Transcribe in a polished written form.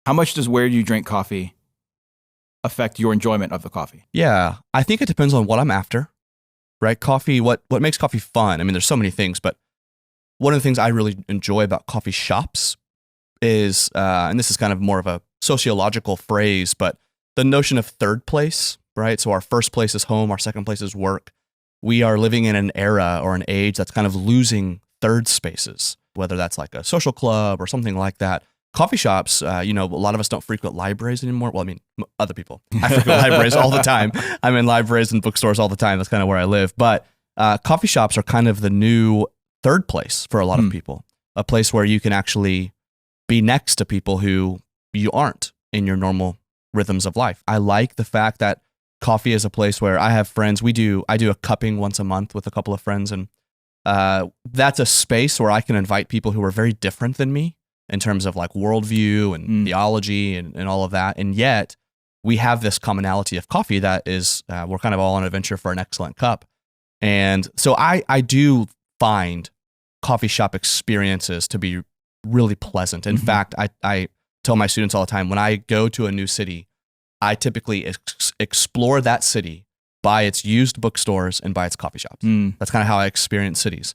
How much does where you drink coffee affect your enjoyment of the coffee? Yeah, I think it depends on what I'm after, right? Coffee, what makes coffee fun? I mean, there's so many things, but one of the things I really enjoy about coffee shops is, and this is kind of more of a sociological phrase, but the notion of third place, right? So our first place is home, our second place is work. We are living in an era or an age that's kind of losing third spaces, whether that's like a social club or something like that. Coffee shops, a lot of us don't frequent libraries anymore. Well, I mean, other people. I frequent libraries all the time. I'm in libraries and bookstores all the time. That's kind of where I live. But coffee shops are kind of the new third place for a lot of people, a place where you can actually be next to people who you aren't in your normal rhythms of life. I like the fact that coffee is a place where I have friends. I do a cupping once a month with a couple of friends, and that's a space where I can invite people who are very different than me in terms of like worldview and theology and all of that. And yet we have this commonality of coffee that is, we're kind of all on an adventure for an excellent cup. And so I do find coffee shop experiences to be really pleasant. In fact, I tell my students all the time, when I go to a new city, I typically explore that city by its used bookstores and by its coffee shops. That's kind of how I experience cities.